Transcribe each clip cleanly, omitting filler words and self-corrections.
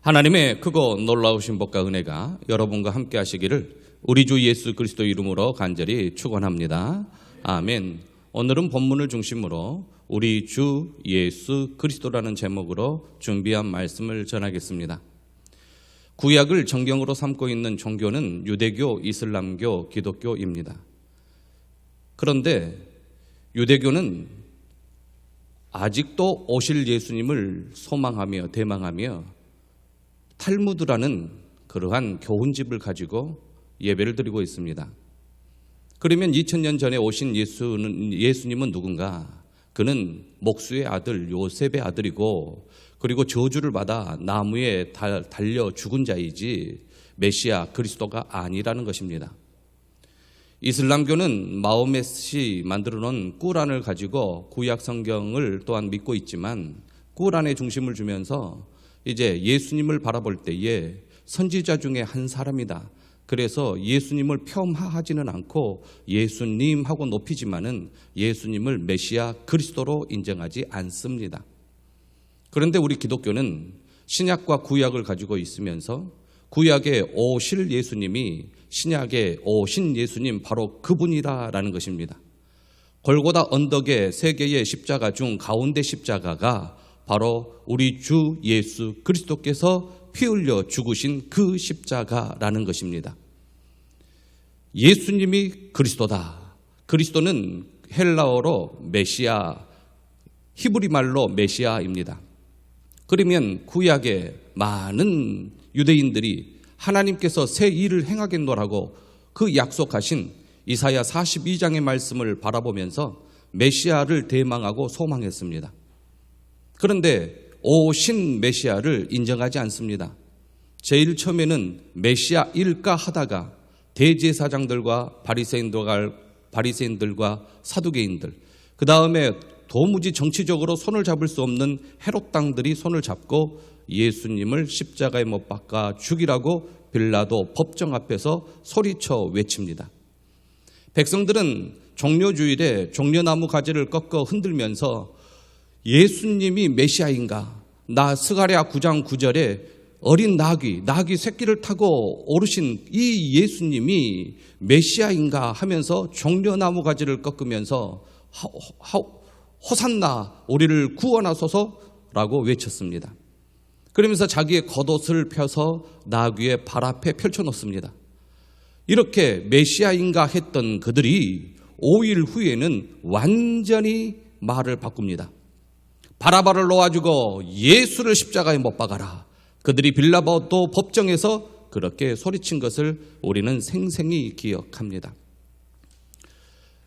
하나님의 크고 놀라우신 복과 은혜가 여러분과 함께 하시기를 우리 주 예수 그리스도 이름으로 간절히 축원합니다. 아멘. 오늘은 본문을 중심으로 우리 주 예수 그리스도라는 제목으로 준비한 말씀을 전하겠습니다. 구약을 정경으로 삼고 있는 종교는 유대교, 이슬람교, 기독교입니다. 그런데 유대교는 아직도 오실 예수님을 소망하며 대망하며 탈무드라는 그러한 교훈집을 가지고 예배를 드리고 있습니다. 그러면 2000년 전에 오신 예수님은 누군가? 그는 목수의 아들 요셉의 아들이고, 그리고 저주를 받아 나무에 달려 죽은 자이지 메시아 그리스도가 아니라는 것입니다. 이슬람교는 마호멧이 만들어 놓은 꾸란을 가지고 구약 성경을 또한 믿고 있지만, 꾸란에 중심을 주면서 이제 예수님을 바라볼 때에 선지자 중에 한 사람이다. 그래서 예수님을 폄하하지는 않고 예수님하고 높이지만은 예수님을 메시아 그리스도로 인정하지 않습니다. 그런데 우리 기독교는 신약과 구약을 가지고 있으면서 구약에 오실 예수님이 신약에 오신 예수님 바로 그분이다라는 것입니다. 골고다 언덕의 세 개의 십자가 중 가운데 십자가가 바로 우리 주 예수 그리스도께서 피 흘려 죽으신 그 십자가라는 것입니다. 예수님이 그리스도다. 그리스도는 헬라어로 메시아, 히브리 말로 메시아입니다. 그러면 구약에 많은 유대인들이 하나님께서 새 일을 행하겠노라고 그 약속하신 이사야 42장의 말씀을 바라보면서 메시아를 대망하고 소망했습니다. 그런데 오신 메시아를 인정하지 않습니다. 제일 처음에는 메시아일까 하다가 대제사장들과 바리새인들과 사두개인들, 그 다음에 도무지 정치적으로 손을 잡을 수 없는 헤롯 당들이 손을 잡고 예수님을 십자가에 못 박아 죽이라고 빌라도 법정 앞에서 소리쳐 외칩니다. 백성들은 종려주일에 종려나무 가지를 꺾어 흔들면서 예수님이 메시아인가? 나 스가랴 9장 9절에 어린 나귀 새끼를 타고 오르신 이 예수님이 메시아인가 하면서 종려나무 가지를 꺾으면서 호산나 우리를 구원하소서라고 외쳤습니다. 그러면서 자기의 겉옷을 펴서 나귀의 발 앞에 펼쳐놓습니다. 이렇게 메시아인가 했던 그들이 5일 후에는 완전히 말을 바꿉니다. 바라바를 놓아주고 예수를 십자가에 못 박아라. 그들이 빌라도 법정에서 그렇게 소리친 것을 우리는 생생히 기억합니다.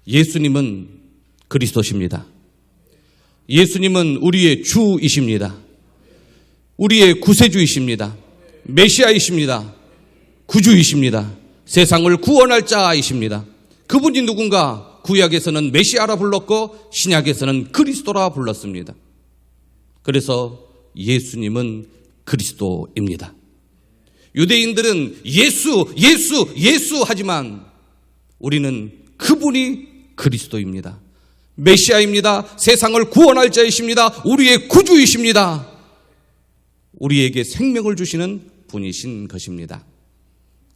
예수님은 그리스도십니다. 예수님은 우리의 주이십니다. 우리의 구세주이십니다. 메시아이십니다. 구주이십니다. 세상을 구원할 자이십니다. 그분이 누군가? 구약에서는 메시아라 불렀고 신약에서는 그리스도라 불렀습니다. 그래서 예수님은 그리스도입니다. 유대인들은 예수 하지만 우리는 그분이 그리스도입니다. 메시아입니다. 세상을 구원할 자이십니다. 우리의 구주이십니다. 우리에게 생명을 주시는 분이신 것입니다.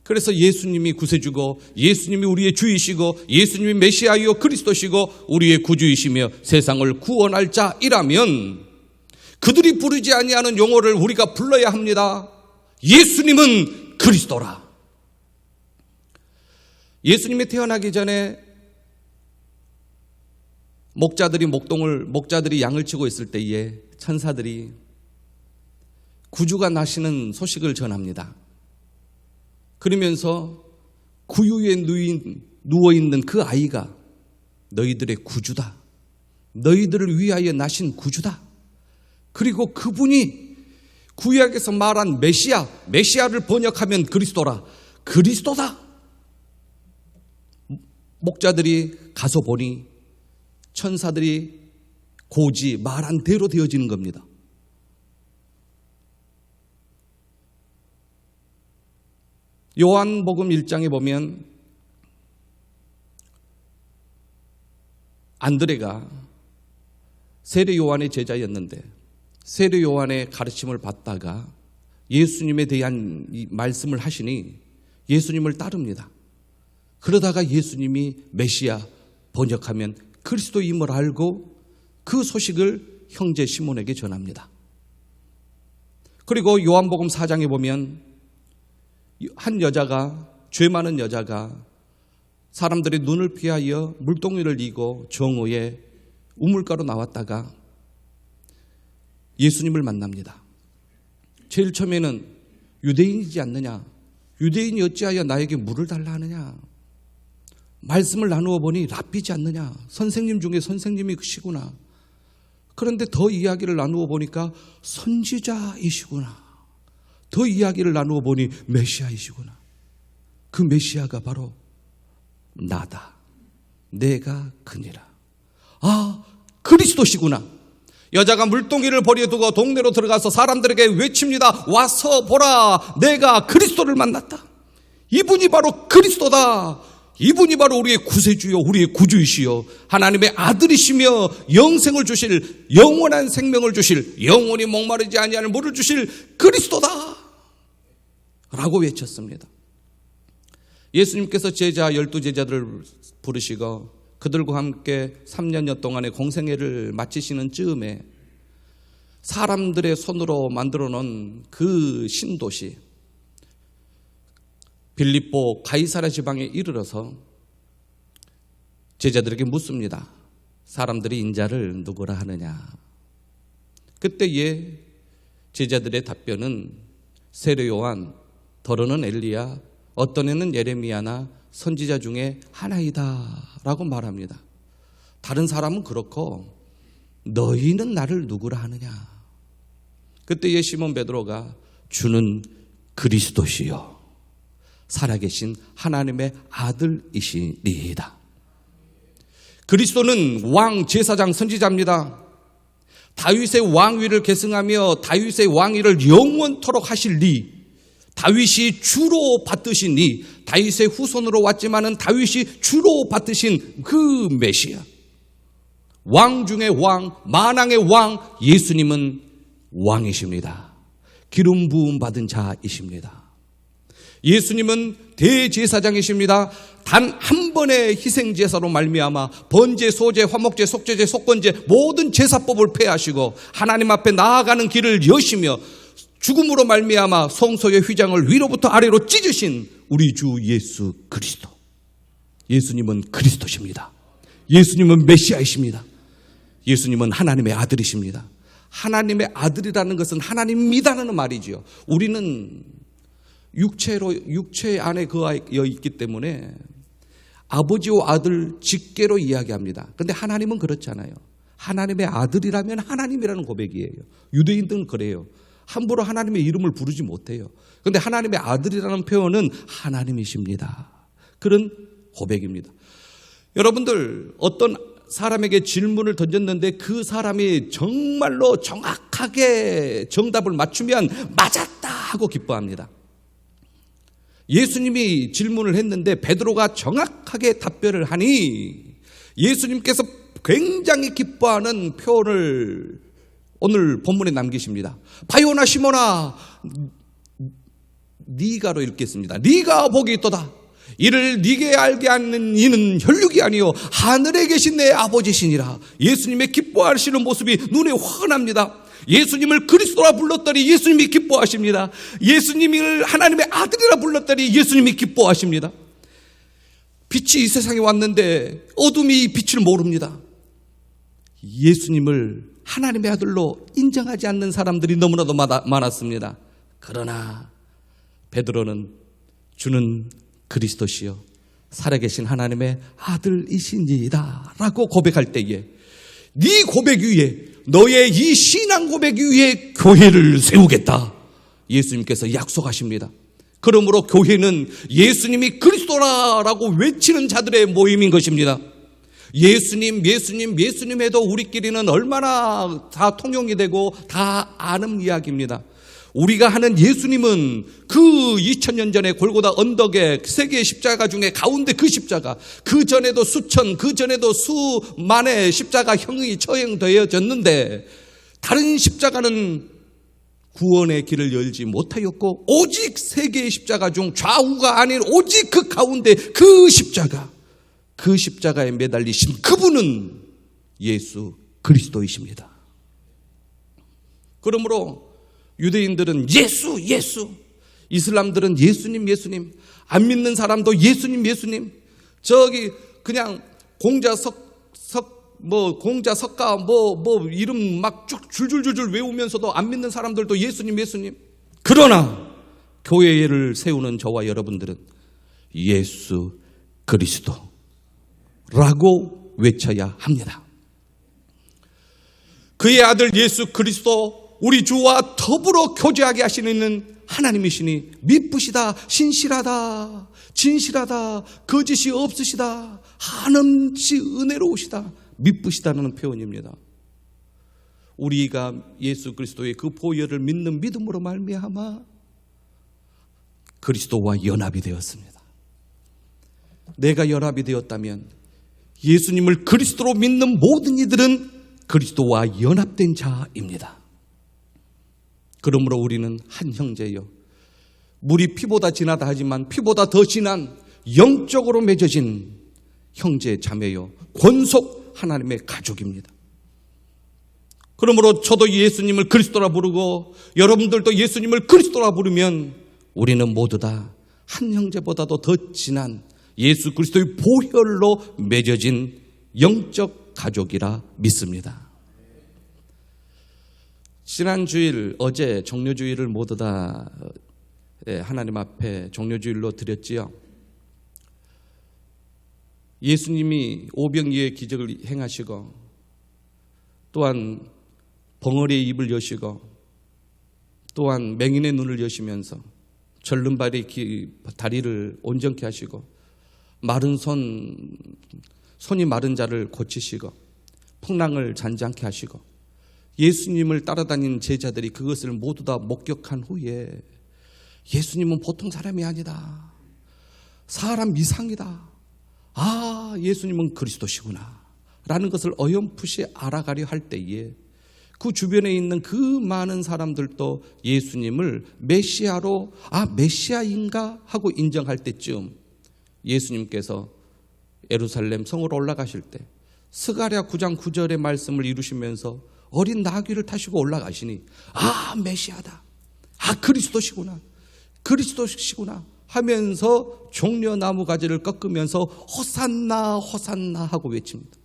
그래서 예수님이 구세주고 예수님이 우리의 주이시고 예수님이 메시아이요 그리스도시고 우리의 구주이시며 세상을 구원할 자이라면 그들이 부르지 아니하는 용어를 우리가 불러야 합니다. 예수님은 그리스도라. 예수님이 태어나기 전에 목자들이 양을 치고 있을 때에 천사들이 구주가 나시는 소식을 전합니다. 그러면서 구유에 누워있는 그 아이가 너희들의 구주다. 너희들을 위하여 나신 구주다. 그리고 그분이 구약에서 말한 메시아를 번역하면 그리스도다. 목자들이 가서 보니 천사들이 고지 말한 대로 되어지는 겁니다. 요한복음 1장에 보면 안드레가 세례 요한의 제자였는데 세례 요한의 가르침을 받다가 예수님에 대한 이 말씀을 하시니 예수님을 따릅니다. 그러다가 예수님이 메시아, 번역하면 그리스도임을 알고 그 소식을 형제 시몬에게 전합니다. 그리고 요한복음 4장에 보면 한 여자가, 죄 많은 여자가 사람들의 눈을 피하여 물동이를 이고 정오에 우물가로 나왔다가 예수님을 만납니다. 제일 처음에는 유대인이지 않느냐, 유대인이 어찌하여 나에게 물을 달라 하느냐, 말씀을 나누어 보니 랍비지 않느냐, 선생님 중에 선생님이시구나. 그런데 더 이야기를 나누어 보니까 선지자이시구나. 더 이야기를 나누어 보니 메시아이시구나. 그 메시아가 바로 나다. 내가 그니라. 아, 그리스도시구나. 여자가 물동이를 버려두고 동네로 들어가서 사람들에게 외칩니다. 와서 보라, 내가 그리스도를 만났다. 이분이 바로 그리스도다. 이분이 바로 우리의 구세주요, 우리의 구주이시요, 하나님의 아들이시며 영생을 주실, 영원한 생명을 주실, 영원히 목마르지 아니하는 물을 주실 그리스도다 라고 외쳤습니다. 예수님께서 12제자들을 부르시고 그들과 함께 3년여 동안의 공생애를 마치시는 즈음에 사람들의 손으로 만들어 놓은 그 신도시 빌립보 가이사랴 지방에 이르러서 제자들에게 묻습니다. 사람들이 인자를 누구라 하느냐. 그때에 제자들의 답변은 세례 요한, 더러는 엘리야, 어떤 애는 예레미야나 선지자 중에 하나이다 라고 말합니다. 다른 사람은 그렇고 너희는 나를 누구라 하느냐. 그때에 시몬 베드로가 주는 그리스도시요 살아계신 하나님의 아들이시니이다. 그리스도는 왕, 제사장, 선지자입니다. 다윗의 왕위를 계승하며 다윗의 왕위를 영원토록 하실 리, 다윗이 주로 받드신 이, 다윗의 후손으로 왔지만은 다윗이 주로 받드신 그 메시아, 왕 중의 왕, 만왕의 왕, 예수님은 왕이십니다. 기름 부음 받은 자이십니다. 예수님은 대제사장이십니다. 단 한 번의 희생제사로 말미암아 번제, 소제, 화목제, 속죄제, 속건제 모든 제사법을 폐하시고 하나님 앞에 나아가는 길을 여시며 죽음으로 말미암아 성소의 휘장을 위로부터 아래로 찢으신 우리 주 예수 그리스도. 예수님은 그리스도십니다. 예수님은 메시아이십니다. 예수님은 하나님의 아들이십니다. 하나님의 아들이라는 것은 하나님이라는 말이지요. 우리는 육체 안에 거하여 있기 때문에 아버지와 아들 직계로 이야기합니다. 그런데 하나님은 그렇지 않아요. 하나님의 아들이라면 하나님이라는 고백이에요. 유대인들은 그래요. 함부로 하나님의 이름을 부르지 못해요. 그런데 하나님의 아들이라는 표현은 하나님이십니다. 그런 고백입니다. 여러분들, 어떤 사람에게 질문을 던졌는데 그 사람이 정말로 정확하게 정답을 맞추면 맞았다 하고 기뻐합니다. 예수님이 질문을 했는데 베드로가 정확하게 답변을 하니 예수님께서 굉장히 기뻐하는 표현을 오늘 본문에 남기십니다. 바요나 시몬아, 네가로 읽겠습니다. 네가 복이 있도다. 이를 네게 알게 하는 이는 혈육이 아니요 하늘에 계신 내 아버지시니라. 예수님의 기뻐하시는 모습이 눈에 환합니다. 예수님을 그리스도라 불렀더니 예수님이 기뻐하십니다. 예수님을 하나님의 아들이라 불렀더니 예수님이 기뻐하십니다. 빛이 이 세상에 왔는데 어둠이 이 빛을 모릅니다. 예수님을 하나님의 아들로 인정하지 않는 사람들이 너무나도 많았습니다. 그러나 베드로는 주는 그리스도시요 살아계신 하나님의 아들이시니이다 라고 고백할 때에 네 고백 위에, 너의 이 신앙 고백 위에 교회를 세우겠다 예수님께서 약속하십니다. 그러므로 교회는 예수님이 그리스도라라고 외치는 자들의 모임인 것입니다. 예수님, 예수님, 예수님 해도 우리끼리는 얼마나 다 통용이 되고 다 아는 이야기입니다. 우리가 하는 예수님은 그 2000년 전에 골고다 언덕에 세 개의 십자가 중에 가운데 그 십자가, 그 전에도 수천, 그 전에도 수만의 십자가 형이 처형되어졌는데 다른 십자가는 구원의 길을 열지 못하였고 오직 세 개의 십자가 중 좌우가 아닌 오직 그 가운데 그 십자가에 매달리신 그분은 예수 그리스도이십니다. 그러므로 유대인들은 예수, 이슬람들은 예수님, 안 믿는 사람도 예수님, 저기 그냥 공자 석가 이름 막 쭉 줄줄줄줄 외우면서도 안 믿는 사람들도 예수님. 그러나 교회를 세우는 저와 여러분들은 예수 그리스도라고 외쳐야 합니다. 그의 아들 예수 그리스도, 우리 주와 더불어 교제하게 하시는 하나님이시니 미쁘시다, 신실하다, 진실하다, 거짓이 없으시다, 한없이 은혜로우시다, 미쁘시다는 표현입니다. 우리가 예수 그리스도의 그 보혈을 믿는 믿음으로 말미암아 그리스도와 연합이 되었습니다. 내가 연합이 되었다면 예수님을 그리스도로 믿는 모든 이들은 그리스도와 연합된 자입니다. 그러므로 우리는 한 형제요, 물이 피보다 진하다 하지만 피보다 더 진한 영적으로 맺어진 형제 자매요, 권속 하나님의 가족입니다. 그러므로 저도 예수님을 그리스도라 부르고 여러분들도 예수님을 그리스도라 부르면 우리는 모두 다 한 형제보다도 더 진한 예수 그리스도의 보혈로 맺어진 영적 가족이라 믿습니다. 지난 주일, 어제 종료주일을 모두 다 하나님 앞에 종료주일로 드렸지요. 예수님이 오병이의 기적을 행하시고 또한 벙어리의 입을 여시고 또한 맹인의 눈을 여시면서 절름발의 다리를 온전케 하시고 마른 손이 마른 자를 고치시고 풍랑을 잔잔케 하시고 예수님을 따라다니는 제자들이 그것을 모두 다 목격한 후에 예수님은 보통 사람이 아니다, 사람 이상이다, 아 예수님은 그리스도시구나 라는 것을 어렴풋이 알아가려 할 때에 그 주변에 있는 그 많은 사람들도 예수님을 메시아로 메시아인가 하고 인정할 때쯤 예수님께서 예루살렘 성으로 올라가실 때 스가랴 9장 9절의 말씀을 이루시면서 어린 나귀를 타시고 올라가시니 메시아다, 그리스도시구나 하면서 종려나무 가지를 꺾으면서 호산나 호산나 하고 외칩니다.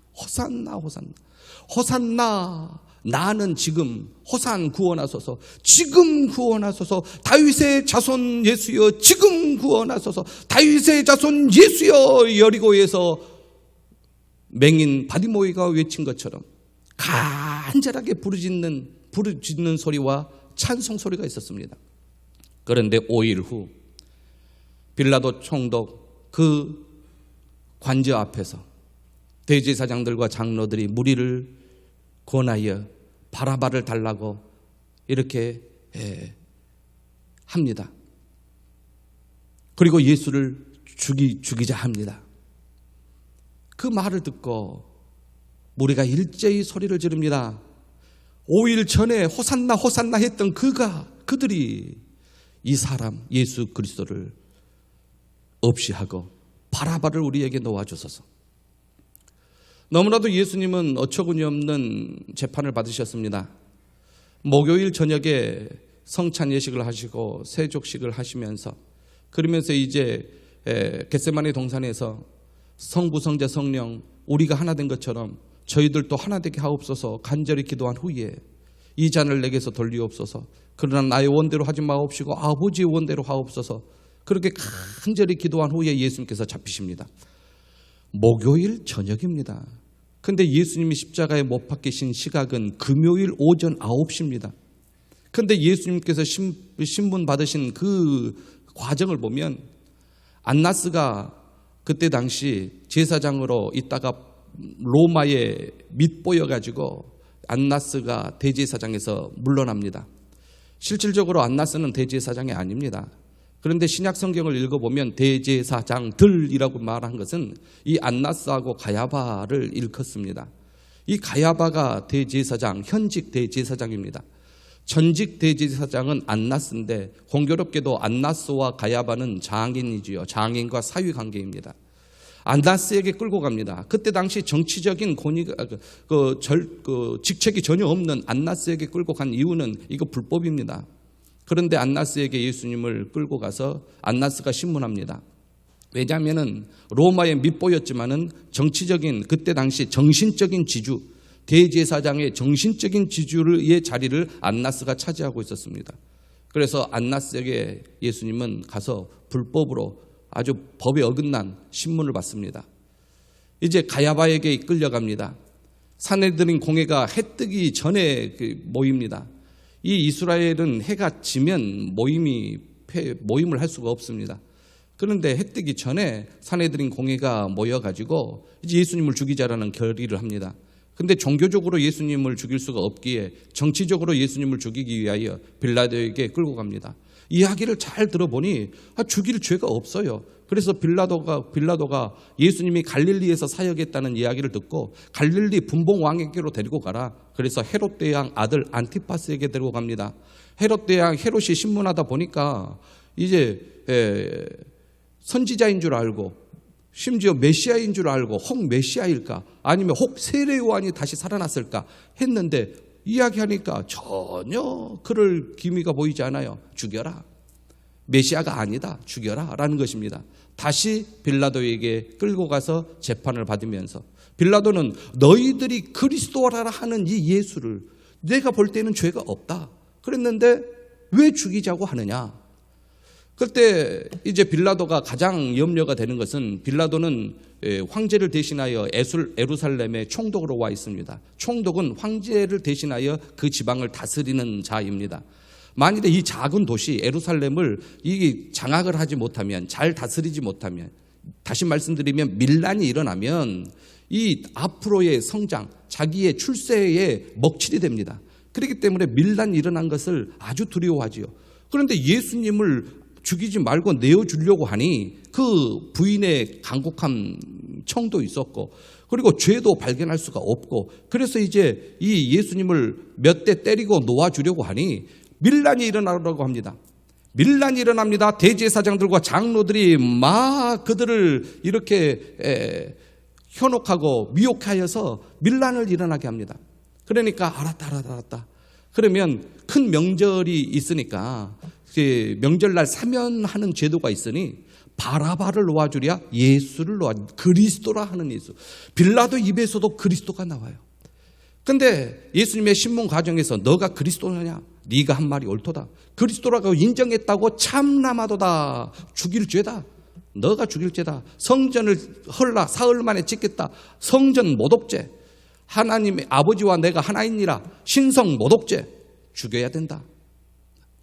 호산나, 나는 지금 호산 구원하소서, 지금 구원하소서, 다윗의 자손 예수여 지금 구원하소서, 다윗의 자손 예수여. 여리고에서 맹인 바디모이가 외친 것처럼 간절하게 부르짖는 소리와 찬송 소리가 있었습니다. 그런데 5일 후 빌라도 총독 그 관저 앞에서 대제사장들과 장로들이 무리를 권하여 바라바를 달라고 이렇게 합니다. 그리고 예수를 죽이자 합니다. 그 말을 듣고 무리가 일제히 소리를 지릅니다. 5일 전에 호산나 호산나 했던 그들이 이 사람 예수 그리스도를 없이 하고 바라바를 우리에게 놓아주소서. 너무나도 예수님은 어처구니 없는 재판을 받으셨습니다. 목요일 저녁에 성찬 예식을 하시고 세족식을 하시면서 그러면서 이제 겟세마네 동산에서 성부 성자 성령 우리가 하나 된 것처럼 저희들도 하나 되게 하옵소서 간절히 기도한 후에 이 잔을 내게서 돌리옵소서, 그러나 나의 원대로 하지 마옵시고 아버지의 원대로 하옵소서, 그렇게 간절히 기도한 후에 예수님께서 잡히십니다. 목요일 저녁입니다. 근데 예수님이 십자가에 못 박히신 시각은 금요일 오전 9시입니다. 근데 예수님께서 신분 받으신 그 과정을 보면 안나스가 그때 당시 제사장으로 있다가 로마에 밑보여가지고 안나스가 대제사장에서 물러납니다. 실질적으로 안나스는 대제사장이 아닙니다. 그런데 신약 성경을 읽어보면 대제사장들이라고 말한 것은 이 안나스하고 가야바를 일컫습니다. 이 가야바가 대제사장, 현직 대제사장입니다. 전직 대제사장은 안나스인데 공교롭게도 안나스와 가야바는 장인이지요. 장인과 사위 관계입니다. 안나스에게 끌고 갑니다. 그때 당시 정치적인 직책이 전혀 없는 안나스에게 끌고 간 이유는 이거 불법입니다. 그런데 안나스에게 예수님을 끌고 가서 안나스가 신문합니다. 왜냐하면은 로마의 밑보였지만은 정치적인 그때 당시 정신적인 지주, 대제사장의 정신적인 지주의 자리를 안나스가 차지하고 있었습니다. 그래서 안나스에게 예수님은 가서 불법으로 아주 법에 어긋난 신문을 받습니다. 이제 가야바에게 끌려갑니다. 산헤드린 공회가 해 뜨기 전에 모입니다. 이 이스라엘은 해가 지면 모임을 할 수가 없습니다. 그런데 해 뜨기 전에 산헤드린 공회가 모여가지고 이제 예수님을 죽이자라는 결의를 합니다. 근데 종교적으로 예수님을 죽일 수가 없기에 정치적으로 예수님을 죽이기 위하여 빌라도에게 끌고 갑니다. 이야기를 잘 들어보니 죽일 죄가 없어요. 그래서 빌라도가 예수님이 갈릴리에서 사역했다는 이야기를 듣고 갈릴리 분봉 왕에게로 데리고 가라. 그래서 헤롯 대왕 아들 안티파스에게 데리고 갑니다. 헤롯 대왕 헤롯이 신문하다 보니까 이제 선지자인 줄 알고 심지어 메시아인 줄 알고 혹 메시아일까 아니면 혹 세례 요한이 다시 살아났을까 했는데 이야기하니까 전혀 그럴 기미가 보이지 않아요. 죽여라. 메시아가 아니다. 죽여라 라는 것입니다. 다시 빌라도에게 끌고 가서 재판을 받으면서 빌라도는 너희들이 그리스도라 하는 이 예수를 내가 볼 때는 죄가 없다 그랬는데 왜 죽이자고 하느냐. 그때 이제 빌라도가 가장 염려가 되는 것은 빌라도는 황제를 대신하여 예루살렘에 총독으로 와 있습니다. 총독은 황제를 대신하여 그 지방을 다스리는 자입니다. 만일에 이 작은 도시 예루살렘을 이 장악을 하지 못하면 잘 다스리지 못하면 다시 말씀드리면 밀란이 일어나면 이 앞으로의 성장 자기의 출세에 먹칠이 됩니다. 그렇기 때문에 밀란이 일어난 것을 아주 두려워하지요. 그런데 예수님을 죽이지 말고 내어주려고 하니 그 부인의 간곡한 청도 있었고 그리고 죄도 발견할 수가 없고 그래서 이제 이 예수님을 몇 대 때리고 놓아주려고 하니 밀란이 일어나려고 합니다. 밀란이 일어납니다. 대제사장들과 장로들이 막 그들을 이렇게 현혹하고 미혹하여서 밀란을 일어나게 합니다. 그러니까 알았다. 그러면 큰 명절이 있으니까 명절날 사면하는 제도가 있으니 바라바를 놓아주랴 예수를 그리스도라 하는 예수. 빌라도 입에서도 그리스도가 나와요. 근데 예수님의 신문 과정에서 너가 그리스도냐? 네가 한 말이 옳도다. 그리스도라고 인정했다고 참남하도다. 죽일 죄다. 너가 죽일 죄다. 성전을 사흘 만에 짓겠다. 성전 모독죄. 하나님의 아버지와 내가 하나이니라. 신성 모독죄. 죽여야 된다.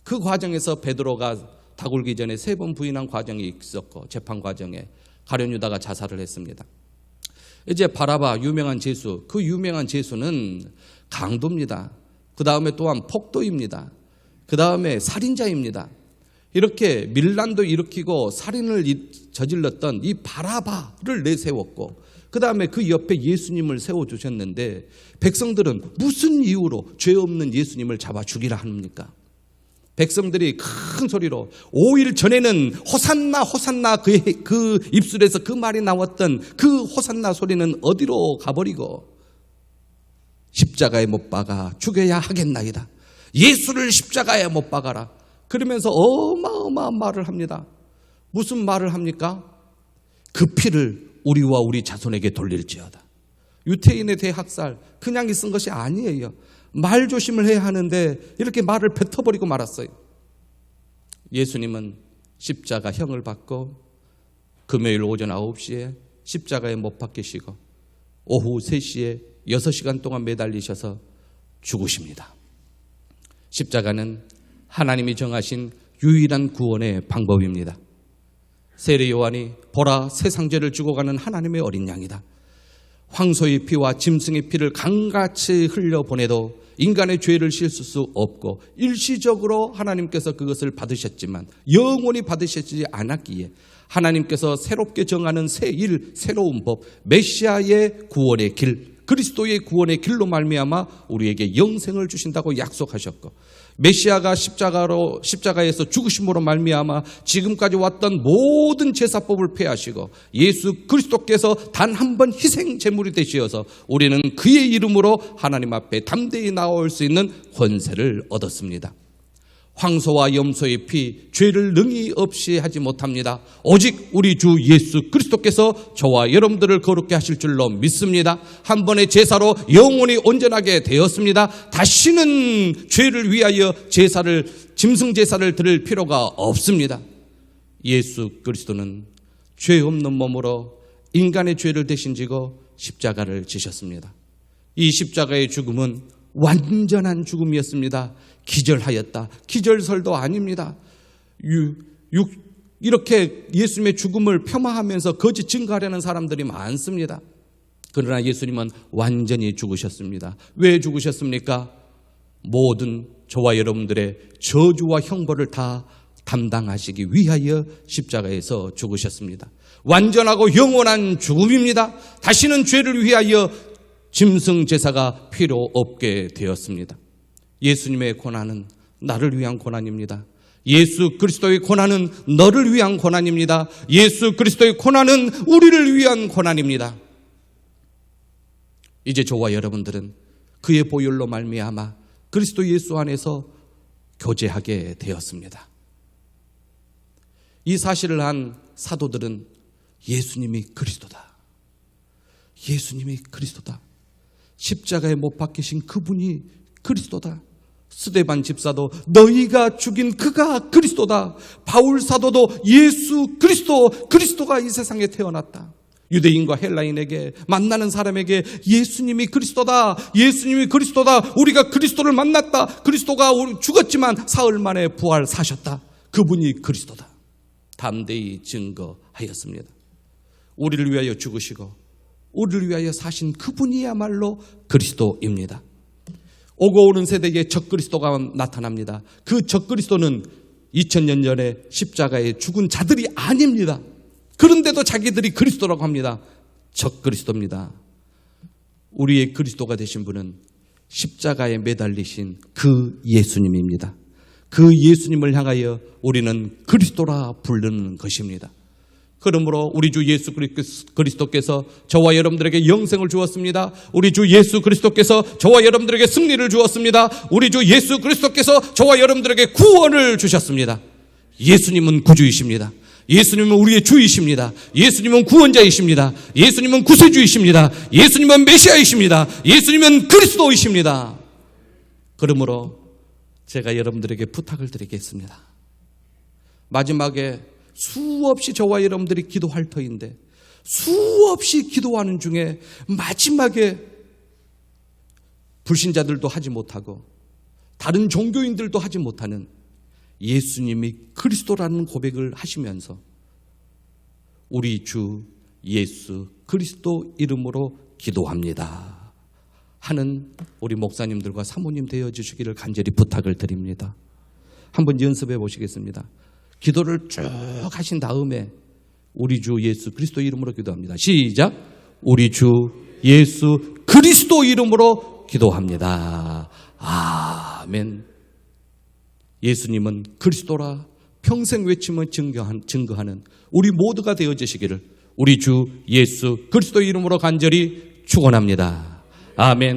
그 과정에서 베드로가 다굴기 전에 3번 부인한 과정이 있었고 재판 과정에 가룟 유다가 자살을 했습니다. 이제 바라바 유명한 죄수, 그 유명한 죄수는 강도입니다. 그 다음에 또한 폭도입니다. 그 다음에 살인자입니다. 이렇게 밀란도 일으키고 살인을 저질렀던 이 바라바를 내세웠고 그 다음에 그 옆에 예수님을 세워주셨는데 백성들은 무슨 이유로 죄 없는 예수님을 잡아 죽이라 합니까? 백성들이 큰 소리로 5일 전에는 호산나 호산나 그 입술에서 그 말이 나왔던 그 호산나 소리는 어디로 가버리고 십자가에 못 박아 죽여야 하겠나이다. 예수를 십자가에 못 박아라. 그러면서 어마어마한 말을 합니다. 무슨 말을 합니까? 그 피를 우리와 우리 자손에게 돌릴지어다. 유태인의 대학살 그냥 있은 것이 아니에요. 말 조심을 해야 하는데 이렇게 말을 뱉어버리고 말았어요. 예수님은 십자가형을 받고 금요일 오전 9시에 십자가에 못 박히시고 오후 3시에 6시간 동안 매달리셔서 죽으십니다. 십자가는 하나님이 정하신 유일한 구원의 방법입니다. 세례 요한이 보라 세상 죄를 지고 가는 하나님의 어린 양이다. 황소의 피와 짐승의 피를 강같이 흘려보내도 인간의 죄를 씻을 수 없고 일시적으로 하나님께서 그것을 받으셨지만 영원히 받으시지 않았기에 하나님께서 새롭게 정하는 새 일, 새로운 법, 메시아의 구원의 길, 그리스도의 구원의 길로 말미암아 우리에게 영생을 주신다고 약속하셨고, 메시아가 십자가에서 죽으심으로 말미암아 지금까지 왔던 모든 제사법을 폐하시고 예수 그리스도께서 단 한 번 희생 제물이 되시어서 우리는 그의 이름으로 하나님 앞에 담대히 나올 수 있는 권세를 얻었습니다. 황소와 염소의 피, 죄를 능히 없이 하지 못합니다. 오직 우리 주 예수 그리스도께서 저와 여러분들을 거룩게 하실 줄로 믿습니다. 한 번의 제사로 영원히 온전하게 되었습니다. 다시는 죄를 위하여 짐승 제사를 드릴 필요가 없습니다. 예수 그리스도는 죄 없는 몸으로 인간의 죄를 대신 지고 십자가를 지셨습니다. 이 십자가의 죽음은 완전한 죽음이었습니다. 기절하였다, 기절설도 아닙니다. 이렇게 예수님의 죽음을 폄하하면서 거짓 증거하려는 사람들이 많습니다. 그러나 예수님은 완전히 죽으셨습니다. 왜 죽으셨습니까? 모든 저와 여러분들의 저주와 형벌을 다 담당하시기 위하여 십자가에서 죽으셨습니다. 완전하고 영원한 죽음입니다. 다시는 죄를 위하여 짐승 제사가 필요 없게 되었습니다. 예수님의 고난은 나를 위한 고난입니다. 예수 그리스도의 고난은 너를 위한 고난입니다. 예수 그리스도의 고난은 우리를 위한 고난입니다. 이제 저와 여러분들은 그의 보혈로 말미암아 그리스도 예수 안에서 교제하게 되었습니다. 이 사실을 한 사도들은 예수님이 그리스도다, 예수님이 그리스도다, 십자가에 못 박히신 그분이 그리스도다. 스데반 집사도 너희가 죽인 그가 그리스도다. 바울 사도도 예수 그리스도가 이 세상에 태어났다. 유대인과 헬라인에게, 만나는 사람에게 예수님이 그리스도다, 예수님이 그리스도다, 우리가 그리스도를 만났다, 그리스도가 죽었지만 사흘 만에 부활사셨다, 그분이 그리스도다, 담대히 증거하였습니다. 우리를 위하여 죽으시고 우리를 위하여 사신 그분이야말로 그리스도입니다. 오고 오는 세대에 적그리스도가 나타납니다. 그 적그리스도는 2000년 전에 십자가에 죽은 자들이 아닙니다. 그런데도 자기들이 그리스도라고 합니다. 적그리스도입니다. 우리의 그리스도가 되신 분은 십자가에 매달리신 그 예수님입니다. 그 예수님을 향하여 우리는 그리스도라 부르는 것입니다. 그러므로 우리 주 예수 그리스도께서 저와 여러분들에게 영생을 주었습니다. 우리 주 예수 그리스도께서 저와 여러분들에게 승리를 주었습니다. 우리 주 예수 그리스도께서 저와 여러분들에게 구원을 주셨습니다. 예수님은 구주이십니다. 예수님은 우리의 주이십니다. 예수님은 구원자이십니다. 예수님은 구세주이십니다. 예수님은 메시아이십니다. 예수님은 그리스도이십니다. 그러므로 제가 여러분들에게 부탁을 드리겠습니다. 마지막에 수없이 저와 여러분들이 기도할 터인데, 수없이 기도하는 중에 마지막에 불신자들도 하지 못하고 다른 종교인들도 하지 못하는 예수님이 그리스도라는 고백을 하시면서 우리 주 예수 그리스도 이름으로 기도합니다 하는 우리 목사님들과 사모님 되어 주시기를 간절히 부탁을 드립니다. 한번 연습해 보시겠습니다. 기도를 쭉 하신 다음에 우리 주 예수 그리스도 이름으로 기도합니다. 시작. 우리 주 예수 그리스도 이름으로 기도합니다. 아멘. 예수님은 그리스도라 평생 외치며 증거하는 우리 모두가 되어지시기를 우리 주 예수 그리스도 이름으로 간절히 축원합니다. 아멘.